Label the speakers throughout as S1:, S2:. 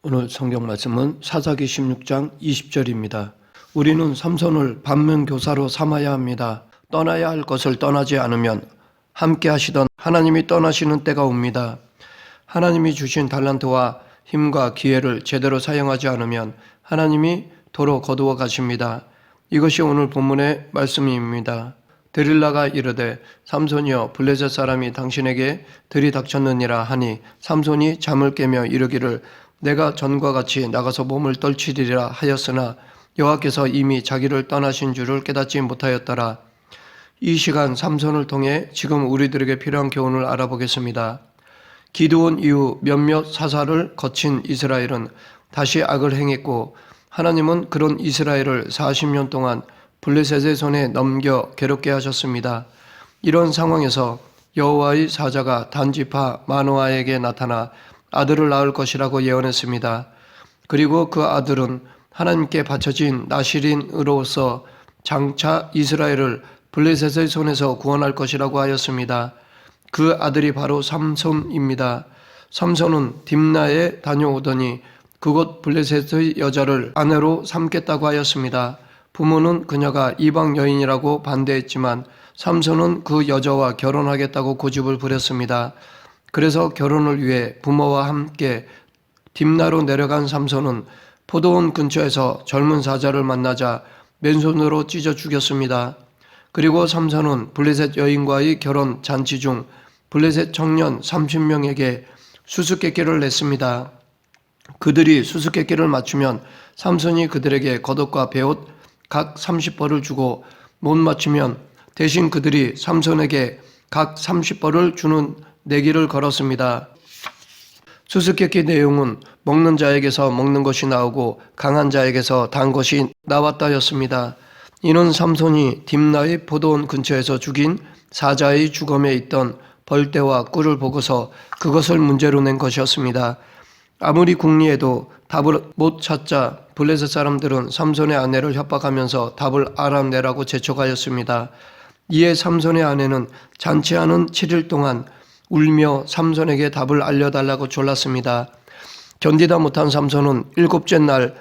S1: 오늘 성경 말씀은 사사기 16장 20절입니다. 우리는 삼손을 반면교사로 삼아야 합니다. 떠나야 할 것을 떠나지 않으면 함께 하시던 하나님이 떠나시는 때가 옵니다. 하나님이 주신 달란트와 힘과 기회를 제대로 사용하지 않으면 하나님이 도로 거두어 가십니다. 이것이 오늘 본문의 말씀입니다. 데릴라가 이르되 삼손이여 블레셋 사람이 당신에게 들이닥쳤느니라 하니 삼손이 잠을 깨며 이르기를 내가 전과 같이 나가서 몸을 떨치리라 하였으나 여호와께서 이미 자기를 떠나신 줄을 깨닫지 못하였더라. 이 시간 삼손을 통해 지금 우리들에게 필요한 교훈을 알아보겠습니다. 기드온 이후 몇몇 사사를 거친 이스라엘은 다시 악을 행했고 하나님은 그런 이스라엘을 40년 동안 블레셋의 손에 넘겨 괴롭게 하셨습니다. 이런 상황에서 여호와의 사자가 단지파 마노아에게 나타나 아들을 낳을 것이라고 예언했습니다. 그리고 그 아들은 하나님께 바쳐진 나실인으로서 장차 이스라엘을 블레셋의 손에서 구원할 것이라고 하였습니다. 그 아들이 바로 삼손입니다. 삼손은 딥나에 다녀오더니 그곳 블레셋의 여자를 아내로 삼겠다고 하였습니다. 부모는 그녀가 이방 여인이라고 반대했지만 삼손은 그 여자와 결혼하겠다고 고집을 부렸습니다. 그래서 결혼을 위해 부모와 함께 딥나로 내려간 삼손은 포도원 근처에서 젊은 사자를 만나자 맨손으로 찢어 죽였습니다. 그리고 삼손은 블레셋 여인과의 결혼 잔치 중 블레셋 청년 30명에게 수수께끼를 냈습니다. 그들이 수수께끼를 맞추면 삼손이 그들에게 겉옷과 베옷 각 30벌을 주고 못 맞추면 대신 그들이 삼손에게 각 30벌을 주는 내기를 걸었습니다. 수수께끼 내용은 먹는 자에게서 먹는 것이 나오고 강한 자에게서 단 것이 나왔다였습니다. 이는 삼손이 딥나의 포도원 근처에서 죽인 사자의 주검에 있던 벌떼와 꿀을 보고서 그것을 문제로 낸 것이었습니다. 아무리 궁리해도 답을 못 찾자 블레셋 사람들은 삼손의 아내를 협박하면서 답을 알아내라고 재촉하였습니다. 이에 삼손의 아내는 잔치하는 7일 동안 울며 삼손에게 답을 알려달라고 졸랐습니다. 견디다 못한 삼손은 7째 날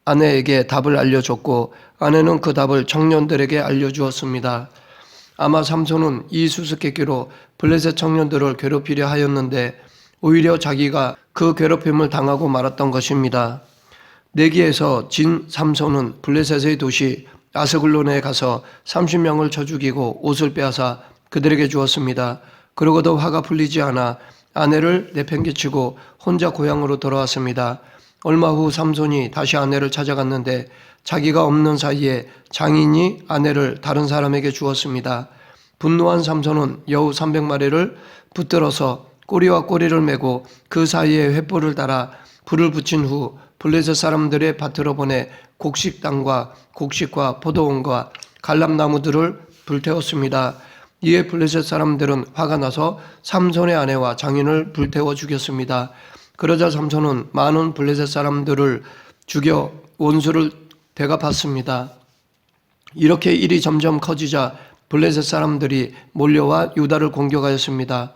S1: 아내에게 답을 알려줬고 아내는 그 답을 청년들에게 알려주었습니다. 아마 삼손은 이 수수께끼로 블레셋 청년들을 괴롭히려 하였는데 오히려 자기가 그 괴롭힘을 당하고 말았던 것입니다. 내기에서 진 삼손은 블레셋의 도시 아스글론에 가서 30명을 쳐 죽이고 옷을 빼앗아 그들에게 주었습니다. 그러고도 화가 풀리지 않아 아내를 내팽개치고 혼자 고향으로 돌아왔습니다. 얼마 후 삼손이 다시 아내를 찾아갔는데 자기가 없는 사이에 장인이 아내를 다른 사람에게 주었습니다. 분노한 삼손은 여우 300마리를 붙들어서 꼬리와 꼬리를 메고 그 사이에 횃불을 달아 불을 붙인 후 블레셋 사람들의 밭으로 보내 곡식당과 곡식과 포도원과 갈람나무들을 불태웠습니다. 이에 블레셋 사람들은 화가 나서 삼손의 아내와 장인을 불태워 죽였습니다. 그러자 삼손은 많은 블레셋 사람들을 죽여 원수를 대갚았습니다. 이렇게 일이 점점 커지자 블레셋 사람들이 몰려와 유다를 공격하였습니다.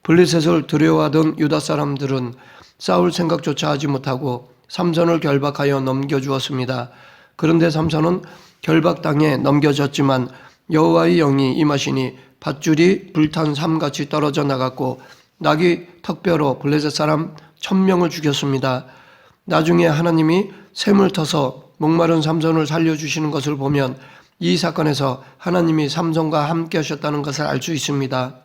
S1: 블레셋을 두려워하던 유다 사람들은 싸울 생각조차 하지 못하고 삼손을 결박하여 넘겨주었습니다. 그런데 삼손은 결박당해 넘겨졌지만 여호와의 영이 임하시니 밧줄이 불탄 삼같이 떨어져 나갔고 낙이 턱뼈로 블레셋 사람 1000명을 죽였습니다. 나중에 하나님이 샘을 터서 목마른 삼손을 살려주시는 것을 보면 이 사건에서 하나님이 삼손과 함께 하셨다는 것을 알 수 있습니다.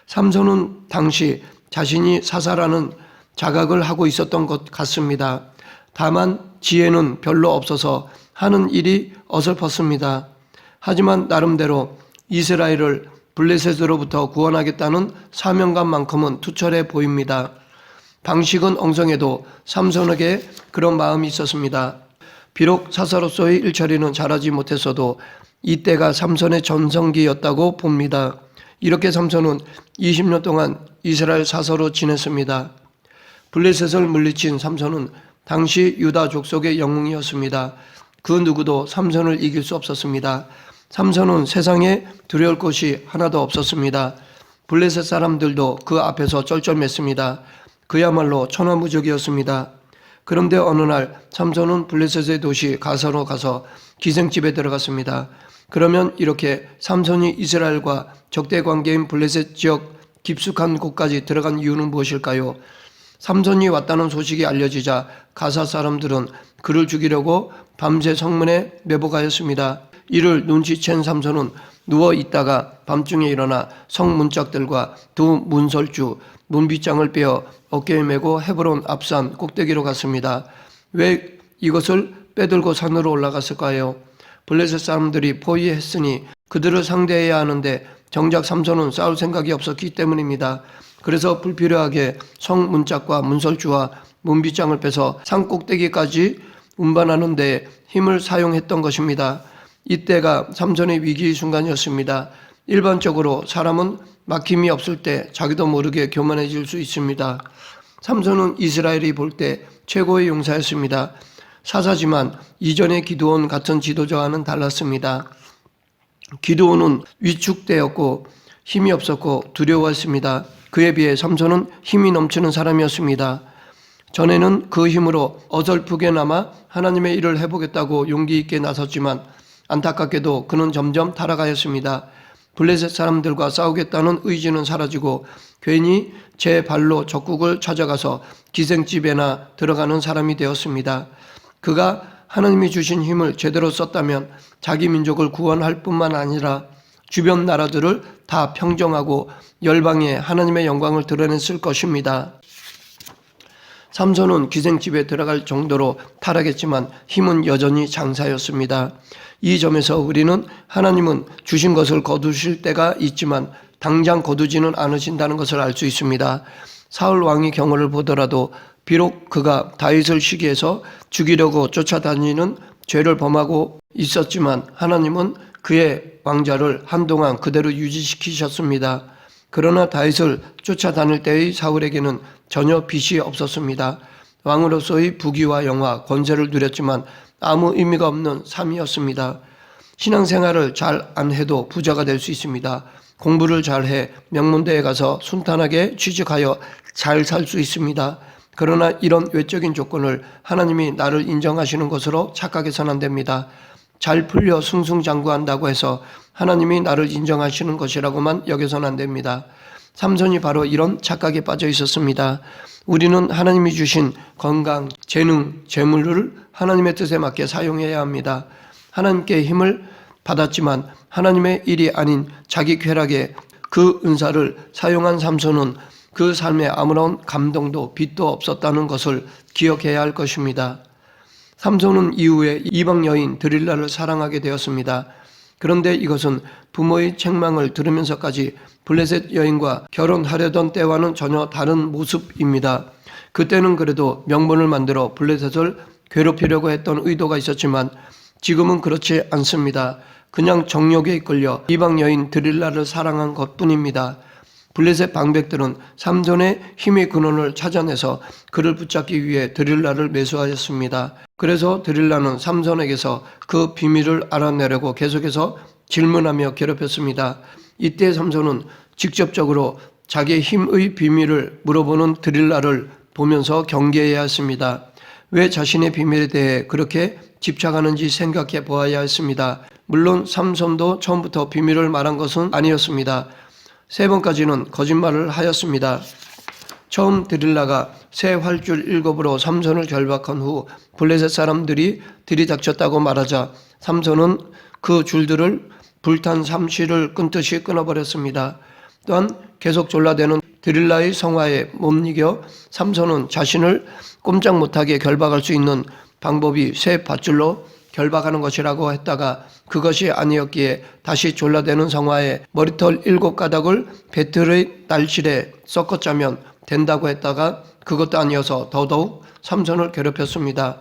S1: 삼손은 당시 자신이 사사라는 자각을 하고 있었던 것 같습니다. 다만 지혜는 별로 없어서 하는 일이 어설펐습니다. 하지만 나름대로 이스라엘을 블레셋으로부터 구원하겠다는 사명감만큼은 투철해 보입니다. 방식은 엉성해도 삼손에게 그런 마음이 있었습니다. 비록 사사로서의 일처리는 잘하지 못했어도 이때가 삼손의 전성기였다고 봅니다. 이렇게 삼손은 20년 동안 이스라엘 사사로 지냈습니다. 블레셋을 물리친 삼손은 당시 유다 족속의 영웅이었습니다. 그 누구도 삼손을 이길 수 없었습니다. 삼손은 세상에 두려울 것이 하나도 없었습니다. 블레셋 사람들도 그 앞에서 쩔쩔맸습니다. 그야말로 천하무적이었습니다. 그런데 어느 날 삼손은 블레셋의 도시 가사로 가서 기생집에 들어갔습니다. 그러면 이렇게 삼손이 이스라엘과 적대 관계인 블레셋 지역 깊숙한 곳까지 들어간 이유는 무엇일까요? 삼손이 왔다는 소식이 알려지자 가사 사람들은 그를 죽이려고 밤새 성문에 매복하였습니다. 이를 눈치챈 삼손은 누워 있다가 밤중에 일어나 성 문짝들과 두 문설주, 문빗장을 빼어 어깨에 메고 헤브론 앞산 꼭대기로 갔습니다. 왜 이것을 빼들고 산으로 올라갔을까요? 블레셋 사람들이 포위했으니 그들을 상대해야 하는데 정작 삼손은 싸울 생각이 없었기 때문입니다. 그래서 불필요하게 성 문짝과 문설주와 문빗장을 빼서 산 꼭대기까지 운반하는 데 힘을 사용했던 것입니다. 이때가 삼손의 위기 순간이었습니다. 일반적으로 사람은 막힘이 없을 때 자기도 모르게 교만해질 수 있습니다. 삼손은 이스라엘이 볼 때 최고의 용사였습니다. 사사지만 이전의 기드온 같은 지도자와는 달랐습니다. 기드온은 위축되었고 힘이 없었고 두려워했습니다. 그에 비해 삼손은 힘이 넘치는 사람이었습니다. 전에는 그 힘으로 어설프게나마 하나님의 일을 해보겠다고 용기 있게 나섰지만 안타깝게도 그는 점점 타락하였습니다. 블레셋 사람들과 싸우겠다는 의지는 사라지고 괜히 제 발로 적국을 찾아가서 기생집에나 들어가는 사람이 되었습니다. 그가 하나님이 주신 힘을 제대로 썼다면 자기 민족을 구원할 뿐만 아니라 주변 나라들을 다 평정하고 열방에 하나님의 영광을 드러냈을 것입니다. 삼손은 기생집에 들어갈 정도로 타락했지만 힘은 여전히 장사였습니다. 이 점에서 우리는 하나님은 주신 것을 거두실 때가 있지만 당장 거두지는 않으신다는 것을 알 수 있습니다. 사울 왕의 경우를 보더라도 비록 그가 다윗을 시기해서 죽이려고 쫓아다니는 죄를 범하고 있었지만 하나님은 그의 왕자를 한동안 그대로 유지시키셨습니다. 그러나 다윗을 쫓아다닐 때의 사울에게는 전혀 빚이 없었습니다. 왕으로서의 부귀와 영화, 권세를 누렸지만 아무 의미가 없는 삶이었습니다. 신앙생활을 잘 안 해도 부자가 될 수 있습니다. 공부를 잘해 명문대에 가서 순탄하게 취직하여 잘 살 수 있습니다. 그러나 이런 외적인 조건을 하나님이 나를 인정하시는 것으로 착각해서는 안 됩니다. 잘 풀려 승승장구한다고 해서 하나님이 나를 인정하시는 것이라고만 여겨서는 안 됩니다. 삼손이 바로 이런 착각에 빠져 있었습니다. 우리는 하나님이 주신 건강, 재능, 재물을 하나님의 뜻에 맞게 사용해야 합니다. 하나님께 힘을 받았지만 하나님의 일이 아닌 자기 쾌락에 그 은사를 사용한 삼손은 그 삶에 아무런 감동도 빛도 없었다는 것을 기억해야 할 것입니다. 삼손은 이후에 이방 여인 드릴라를 사랑하게 되었습니다. 그런데 이것은 부모의 책망을 들으면서까지 블레셋 여인과 결혼하려던 때와는 전혀 다른 모습입니다. 그때는 그래도 명분을 만들어 블레셋을 괴롭히려고 했던 의도가 있었지만 지금은 그렇지 않습니다. 그냥 정욕에 이끌려 이방 여인 드릴라를 사랑한 것뿐입니다. 블레셋 방백들은 삼손의 힘의 근원을 찾아내서 그를 붙잡기 위해 드릴라를 매수하였습니다. 그래서 드릴라는 삼손에게서 그 비밀을 알아내려고 계속해서 질문하며 괴롭혔습니다. 이때 삼손은 직접적으로 자기의 힘의 비밀을 물어보는 드릴라를 보면서 경계해야 했습니다. 왜 자신의 비밀에 대해 그렇게 집착하는지 생각해 보아야 했습니다. 물론 삼손도 처음부터 비밀을 말한 것은 아니었습니다. 3번까지는 거짓말을 하였습니다. 처음 드릴라가 새 활줄 7으로 삼손을 결박한 후 블레셋 사람들이 들이닥쳤다고 말하자 삼손은 그 줄들을 불탄 삼시를 끊듯이 끊어버렸습니다. 또한 계속 졸라대는 드릴라의 성화에 못 이겨 삼손은 자신을 꼼짝 못하게 결박할 수 있는 방법이 새 밧줄로 결박하는 것이라고 했다가 그것이 아니었기에 다시 졸라대는 성화에 머리털 7가닥을 배틀의 날실에 섞어 짜면 된다고 했다가 그것도 아니어서 더더욱 삼손을 괴롭혔습니다.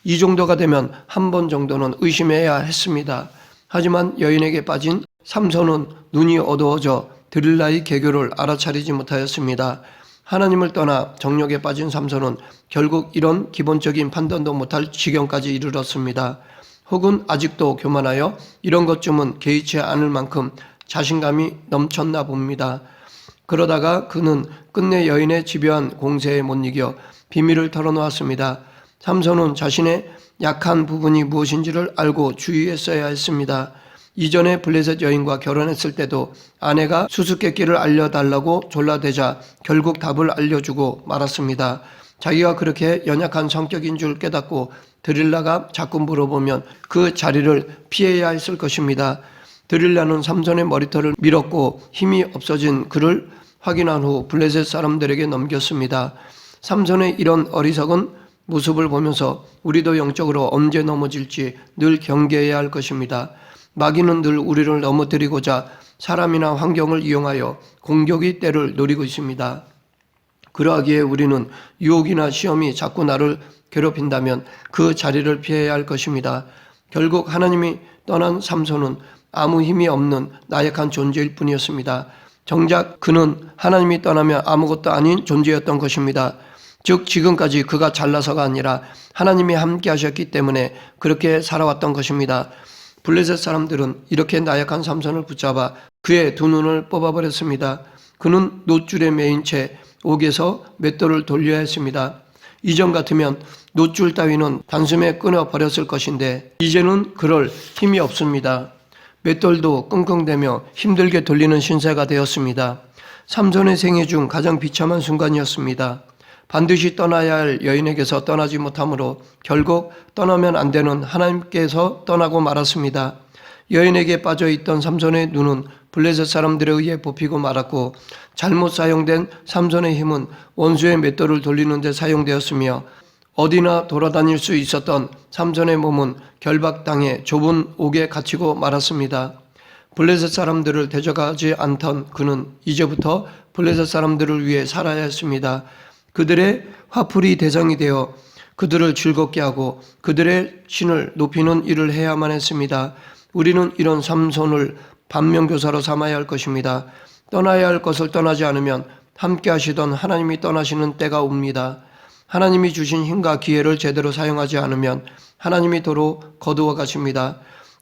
S1: 이 정도가 되면 한 번 정도는 의심해야 했습니다. 하지만 여인에게 빠진 삼손은 눈이 어두워져 드릴라의 개교를 알아차리지 못하였습니다. 하나님을 떠나 정욕에 빠진 삼손은 결국 이런 기본적인 판단도 못할 지경까지 이르렀습니다. 혹은 아직도 교만하여 이런 것쯤은 개의치 않을 만큼 자신감이 넘쳤나 봅니다. 그러다가 그는 끝내 여인의 집요한 공세에 못 이겨 비밀을 털어놓았습니다. 삼손은 자신의 약한 부분이 무엇인지를 알고 주의했어야 했습니다. 이전에 블레셋 여인과 결혼했을 때도 아내가 수수께끼를 알려달라고 졸라대자 결국 답을 알려주고 말았습니다. 자기가 그렇게 연약한 성격인 줄 깨닫고 드릴라가 자꾸 물어보면 그 자리를 피해야 했을 것입니다. 드릴라는 삼손의 머리털을 밀었고 힘이 없어진 그를 확인한 후 블레셋 사람들에게 넘겼습니다. 삼손의 이런 어리석은 모습을 보면서 우리도 영적으로 언제 넘어질지 늘 경계해야 할 것입니다. 마귀는 늘 우리를 넘어뜨리고자 사람이나 환경을 이용하여 공격의 때를 노리고 있습니다. 그러하기에 우리는 유혹이나 시험이 자꾸 나를 괴롭힌다면 그 자리를 피해야 할 것입니다. 결국 하나님이 떠난 삼손은 아무 힘이 없는 나약한 존재일 뿐이었습니다. 정작 그는 하나님이 떠나면 아무것도 아닌 존재였던 것입니다. 즉 지금까지 그가 잘나서가 아니라 하나님이 함께 하셨기 때문에 그렇게 살아왔던 것입니다. 블레셋 사람들은 이렇게 나약한 삼손을 붙잡아 그의 두 눈을 뽑아버렸습니다. 그는 놋줄에 매인 채 옥에서 맷돌을 돌려야 했습니다. 이전 같으면 놋줄 따위는 단숨에 끊어버렸을 것인데 이제는 그럴 힘이 없습니다. 맷돌도 끙끙대며 힘들게 돌리는 신세가 되었습니다. 삼손의 생애 중 가장 비참한 순간이었습니다. 반드시 떠나야 할 여인에게서 떠나지 못하므로 결국 떠나면 안 되는 하나님께서 떠나고 말았습니다. 여인에게 빠져있던 삼손의 눈은 블레셋 사람들에 의해 뽑히고 말았고 잘못 사용된 삼손의 힘은 원수의 맷돌을 돌리는 데 사용되었으며 어디나 돌아다닐 수 있었던 삼손의 몸은 결박당해 좁은 옥에 갇히고 말았습니다. 블레셋 사람들을 대적하지 않던 그는 이제부터 블레셋 사람들을 위해 살아야 했습니다. 그들의 화풀이 대상이 되어 그들을 즐겁게 하고 그들의 신을 높이는 일을 해야만 했습니다. 우리는 이런 삼손을 반면교사로 삼아야 할 것입니다. 떠나야 할 것을 떠나지 않으면 함께 하시던 하나님이 떠나시는 때가 옵니다. 하나님이 주신 힘과 기회를 제대로 사용하지 않으면 하나님이 도로 거두어 가십니다.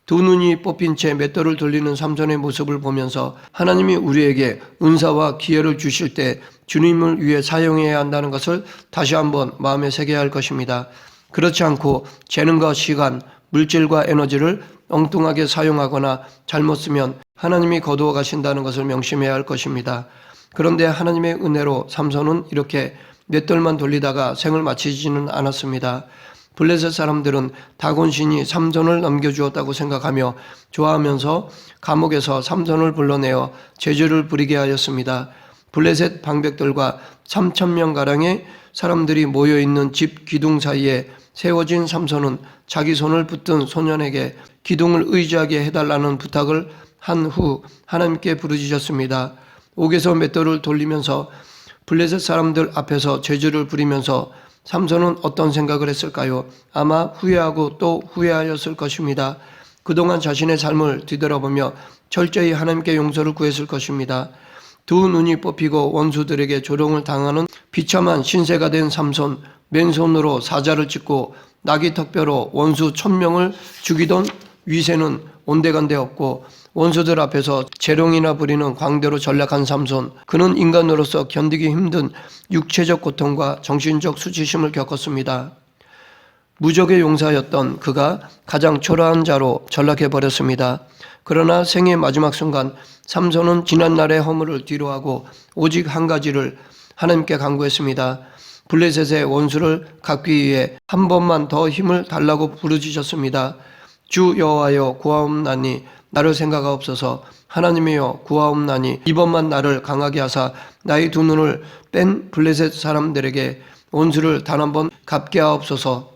S1: 두 눈이 뽑힌 채 맷돌을 돌리는 삼손의 모습을 보면서 하나님이 우리에게 은사와 기회를 주실 때 주님을 위해 사용해야 한다는 것을 다시 한번 마음에 새겨야 할 것입니다. 그렇지 않고 재능과 시간, 물질과 에너지를 엉뚱하게 사용하거나 잘못 쓰면 하나님이 거두어 가신다는 것을 명심해야 할 것입니다. 그런데 하나님의 은혜로 삼손은 이렇게 맷돌만 돌리다가 생을 마치지는 않았습니다. 블레셋 사람들은 다곤신이 삼손을 넘겨주었다고 생각하며 좋아하면서 감옥에서 삼손을 불러내어 제주를 부리게 하였습니다. 블레셋 방백들과 3,000명가량의 사람들이 모여있는 집 기둥 사이에 세워진 삼손은 자기 손을 붙든 소년에게 기둥을 의지하게 해달라는 부탁을 한 후 하나님께 부르짖었습니다. 옥에서 맷돌을 돌리면서 블레셋 사람들 앞에서 제주를 부리면서 삼손은 어떤 생각을 했을까요? 아마 후회하고 또 후회하였을 것입니다. 그동안 자신의 삶을 뒤돌아보며 철저히 하나님께 용서를 구했을 것입니다. 두 눈이 뽑히고 원수들에게 조롱을 당하는 비참한 신세가 된 삼손, 맨손으로 사자를 찢고 나귀 턱뼈로 원수 1,000명을 죽이던 위세는 온데간데 없고 원수들 앞에서 재롱이나 부리는 광대로 전락한 삼손, 그는 인간으로서 견디기 힘든 육체적 고통과 정신적 수치심을 겪었습니다. 무적의 용사였던 그가 가장 초라한 자로 전락해버렸습니다. 그러나 생의 마지막 순간 삼손은 지난날의 허물을 뒤로하고 오직 한 가지를 하나님께 간구했습니다. 블레셋의 원수를 갚기 위해 한 번만 더 힘을 달라고 부르짖었습니다. 주 여호와여 구하옵나니 나를 생각하옵소서. 하나님이여 구하옵나니 이번만 나를 강하게 하사 나의 두 눈을 뺀 블레셋 사람들에게 원수를 단 한 번 갚게 하옵소서.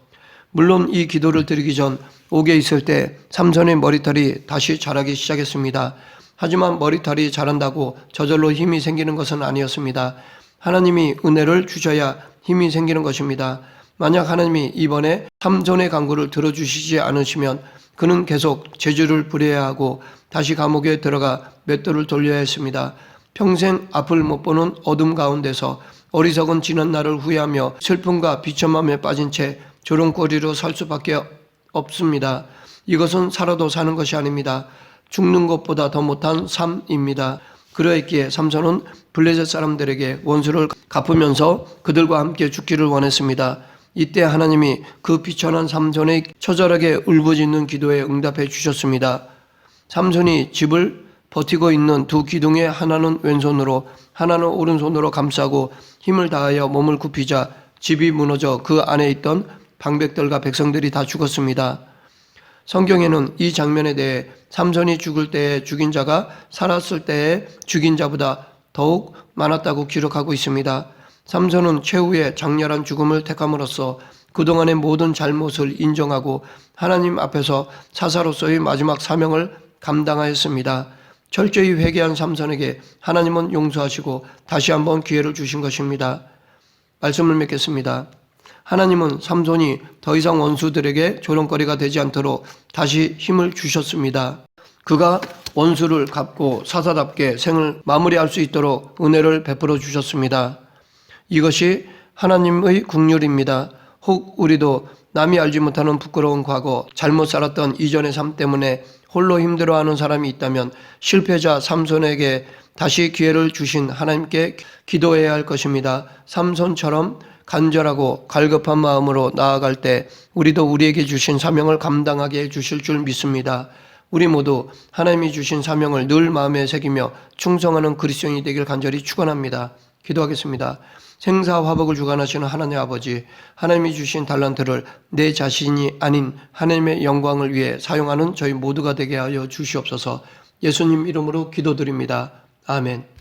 S1: 물론 이 기도를 드리기 전 옥에 있을 때 삼손의 머리털이 다시 자라기 시작했습니다. 하지만 머리털이 자란다고 저절로 힘이 생기는 것은 아니었습니다. 하나님이 은혜를 주셔야 힘이 생기는 것입니다. 만약 하나님이 이번에 삼손의 간구를 들어주시지 않으시면 그는 계속 제주를 부려야 하고 다시 감옥에 들어가 맷돌을 돌려야 했습니다. 평생 앞을 못 보는 어둠 가운데서 어리석은 지난 날을 후회하며 슬픔과 비참함에 빠진 채 조롱거리로 살 수밖에 없습니다. 이것은 살아도 사는 것이 아닙니다. 죽는 것보다 더 못한 삶입니다. 그러했기에 삼손은 블레셋 사람들에게 원수를 갚으면서 그들과 함께 죽기를 원했습니다. 이때 하나님이 그 비천한 삼손의 처절하게 울부짖는 기도에 응답해 주셨습니다. 삼손이 집을 버티고 있는 두 기둥에 하나는 왼손으로 하나는 오른손으로 감싸고 힘을 다하여 몸을 굽히자 집이 무너져 그 안에 있던 방백들과 백성들이 다 죽었습니다. 성경에는 이 장면에 대해 삼손이 죽을 때에 죽인 자가 살았을 때에 죽인 자보다 더욱 많았다고 기록하고 있습니다. 삼손은 최후의 장렬한 죽음을 택함으로써 그동안의 모든 잘못을 인정하고 하나님 앞에서 사사로서의 마지막 사명을 감당하였습니다. 철저히 회개한 삼손에게 하나님은 용서하시고 다시 한번 기회를 주신 것입니다. 말씀을 맺겠습니다. 하나님은 삼손이 더 이상 원수들에게 조롱거리가 되지 않도록 다시 힘을 주셨습니다. 그가 원수를 갚고 사사답게 생을 마무리할 수 있도록 은혜를 베풀어 주셨습니다. 이것이 하나님의 긍휼입니다. 혹 우리도 남이 알지 못하는 부끄러운 과거, 잘못 살았던 이전의 삶 때문에 홀로 힘들어하는 사람이 있다면 실패자 삼손에게 다시 기회를 주신 하나님께 기도해야 할 것입니다. 삼손처럼 간절하고 갈급한 마음으로 나아갈 때 우리도 우리에게 주신 사명을 감당하게 해주실 줄 믿습니다. 우리 모두 하나님이 주신 사명을 늘 마음에 새기며 충성하는 그리스도인이 되길 간절히 축원합니다. 기도하겠습니다. 생사화복을 주관하시는 하나님 아버지, 하나님이 주신 달란트를 내 자신이 아닌 하나님의 영광을 위해 사용하는 저희 모두가 되게 하여 주시옵소서. 예수님 이름으로 기도드립니다. 아멘.